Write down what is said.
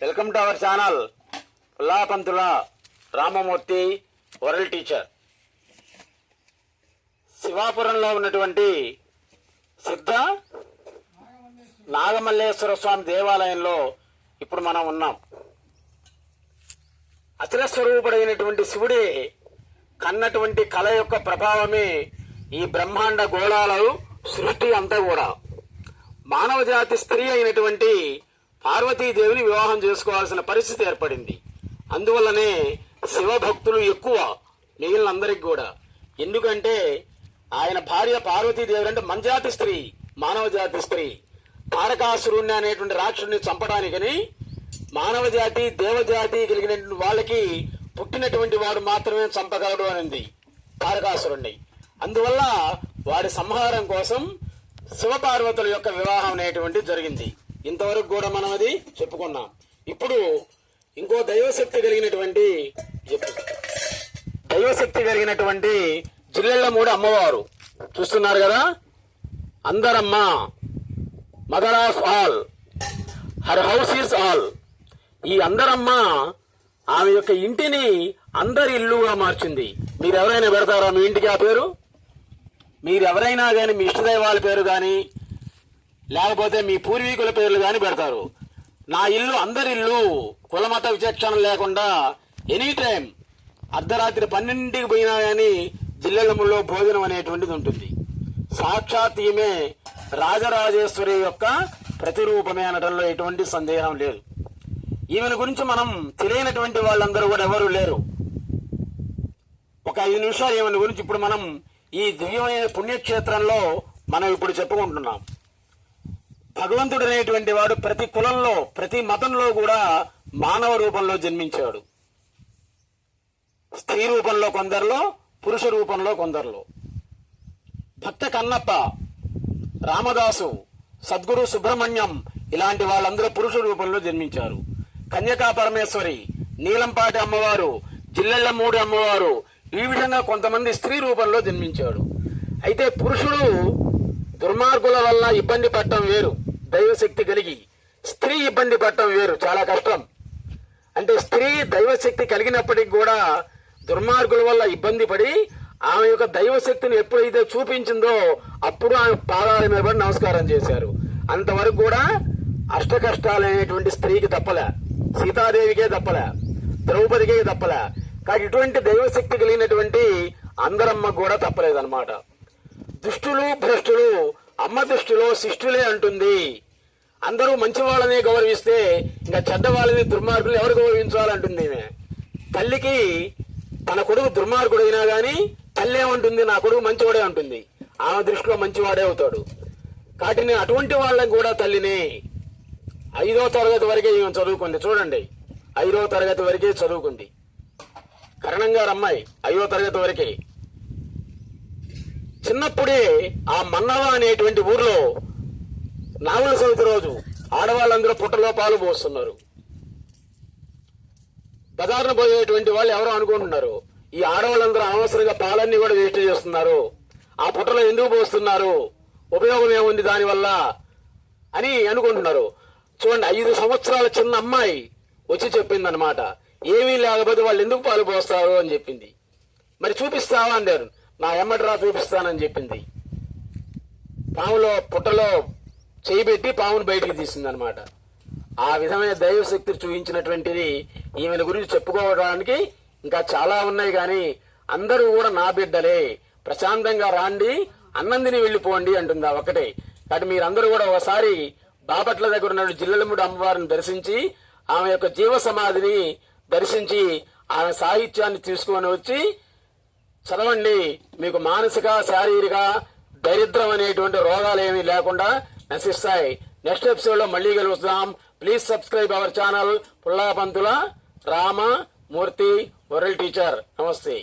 Welcome to our channel Pullapantula Ramamurthy world teacher. శివాపురంలో ఉన్నటువంటి సిద్ధ నాగమల్లేశ్వర స్వామి దేవాలయంలో ఇప్పుడు మనం ఉన్నాం. అచల స్వరూపుడైనటువంటి శివుడే కన్నటువంటి కళ యొక్క ప్రభావమే ఈ బ్రహ్మాండ గోళాలు సృష్టి అంతా కూడా. మానవ జాతి స్త్రీ అయినటువంటి పార్వతీదేవిని వివాహం చేసుకోవాల్సిన పరిస్థితి ఏర్పడింది. అందువల్లనే శివభక్తులు ఎక్కువ మిగిలినందరికి కూడా. ఎందుకంటే ఆయన భార్య పార్వతీదేవి అంటే మంజాతి స్త్రీ, మానవ జాతి స్త్రీ. తారకాసురుణ్ణి అనేటువంటి రాక్షసుని చంపడానికని మానవ జాతి దేవజాతి కలిగినటువంటి వాళ్ళకి పుట్టినటువంటి వాడు మాత్రమే చంపగలడు అనింది తారకాసురుణ్ణి. అందువల్ల వాడి సంహారం కోసం శివపార్వతుల యొక్క వివాహం అనేటువంటి జరిగింది. ఇంతవరకు కూడా మనం అది చెప్పుకున్నాం. ఇప్పుడు ఇంకో దైవశక్తి కలిగినటువంటి జిల్లెళ్ళమూడి అమ్మవారు చూస్తున్నారు కదా. Andaramma, mother of all, her house is all. ఈ అందరమ్మ ఆమె యొక్క ఇంటిని అందరి ఇల్లుగా మార్చింది. మీరు ఎవరైనా పెడతారా మీ ఇంటికి ఆ పేరు? మీరు ఎవరైనా కానీ మీ ఇష్టదైవాల పేరు కానీ లేకపోతే మీ పూర్వీకుల పేర్లు కానీ పెడతారు. నా ఇల్లు అందరి ఇల్లు, కులమత విచక్షణ లేకుండా ఎనీ టైం అర్ధరాత్రి 12కి పోయినా కానీ జిల్లెళ్ళములో భోజనం అనేటువంటిది ఉంటుంది. సాక్షాత్ ఈమె రాజరాజేశ్వరి యొక్క ప్రతిరూపమే అనడంలో ఎటువంటి సందేహం లేదు. ఈమెను గురించి మనం తెలియనటువంటి వాళ్ళందరూ కూడా ఎవరు లేరు. ఒక 5 నిమిషాలు ఈమెను గురించి ఇప్పుడు మనం ఈ దివ్యమైన పుణ్యక్షేత్రంలో మనం ఇప్పుడు చెప్పుకుంటున్నాం. భగవంతుడు అనేటువంటి వాడు ప్రతి కులంలో ప్రతి మతంలో కూడా మానవ రూపంలో జన్మించాడు. స్త్రీ రూపంలో కొందరిలో, పురుష రూపంలో కొందరిలో. భక్త కన్నప్ప, రామదాసు, సద్గురు సుబ్రహ్మణ్యం ఇలాంటి వాళ్ళందరూ పురుష రూపంలో జన్మించారు. కన్యకా పరమేశ్వరి, నీలంపాటి అమ్మవారు, జిల్లెళ్ళమూడి అమ్మవారు ఈ విధంగా కొంతమంది స్త్రీ రూపంలో జన్మించాడు. అయితే పురుషుడు దుర్మార్గుల వల్ల ఇబ్బంది పడటం వేరు, దైవశక్తి కలిగి. స్త్రీ ఇబ్బంది పడటం వేరు, చాలా కష్టం. అంటే స్త్రీ దైవశక్తి కలిగినప్పటికీ కూడా దుర్మార్గుల వల్ల ఇబ్బంది పడి ఆమె యొక్క దైవశక్తిని ఎప్పుడైతే చూపించిందో అప్పుడు ఆమె పాదాల మీద పడి నమస్కారం చేశారు. అంతవరకు కూడా అష్ట కష్టాలనేటువంటి స్త్రీకి తప్పలే, సీతాదేవికే తప్పలే, ద్రౌపదికే తప్పలే. కానీ ఇటువంటి దైవశక్తి కలిగినటువంటి అందరమ్మ కూడా తప్పలేదన్నమాట. దుష్టులు భ్రష్టులు అమ్మ దృష్టిలో శిష్టులే అంటుంది. అందరూ మంచి వాళ్ళనే గౌరవిస్తే ఇంకా చెడ్డ వాళ్ళని దుర్మార్గులు ఎవరు గౌరవించాలంటుంది. తల్లికి తన కొడుకు దుర్మార్గుడైనా గాని తల్లి ఏమంటుంది, నా కొడుకు మంచివాడే అంటుంది. ఆమె దృష్టిలో మంచివాడే అవుతాడు. కాబట్టి నేను అటువంటి వాళ్ళని కూడా తల్లిని 5వ తరగతి వరకే ఈమె చదువుకుంది. చూడండి, 5వ తరగతి వరకే చదువుకుంది. కరణంగారు అమ్మాయి 5వ తరగతి వరకే. చిన్నప్పుడే ఆ మన్నవ అనేటువంటి ఊర్లో నాగుల చవితి రోజు ఆడవాళ్ళందరూ పుట్టలో పాలు పోస్తున్నారు. బజార్ను పోయేటువంటి వాళ్ళు ఎవరో అనుకుంటున్నారు, ఈ ఆడవాళ్ళందరూ అనవసరంగా పాలన్నీ కూడా వేస్ట్ చేస్తున్నారు, ఆ పుట్టలో ఎందుకు పోస్తున్నారు, ఉపయోగం ఏముంది దానివల్ల అని అనుకుంటున్నారు. చూడండి, 5 సంవత్సరాల చిన్న అమ్మాయి వచ్చి చెప్పిందనమాట. ఏమీ లేకపోతే వాళ్ళు ఎందుకు పాలు పోస్తారు అని చెప్పింది. మరి చూపిస్తావా అన్నారు. నా ఎమ్మటిరా చూపిస్తానని చెప్పింది. పాములో పుట్టలో చేయి పెట్టి పామును బయటికి తీసిందనమాట. ఆ విధమైన దైవశక్తి చూపించినటువంటిది ఈమెను గురించి చెప్పుకోవడానికి ఇంకా చాలా ఉన్నాయి. కానీ అందరూ కూడా నా బిడ్డలే, ప్రశాంతంగా రాండి, అన్నందిని వెళ్ళిపోండి అంటుంది ఆ ఒక్కటే. కాబట్టి మీరందరూ కూడా ఒకసారి బాపట్ల దగ్గర ఉన్న జిల్లెళ్ళమూడి అమ్మవారిని దర్శించి ఆమె యొక్క జీవ సమాధిని దర్శించి ఆమె సాహిత్యాన్ని తీసుకొని వచ్చి చదవండి. మీకు మానసిక శారీరక దరిద్రం అనేటువంటి రోగాలు ఏమీ లేకుండా నశిస్తాయి. నెక్స్ట్ ఎపిసోడ్ లో మళ్ళీ కలుస్తాం. Please subscribe our channel Pullapantula Ramamurthy world teacher. నమస్తే.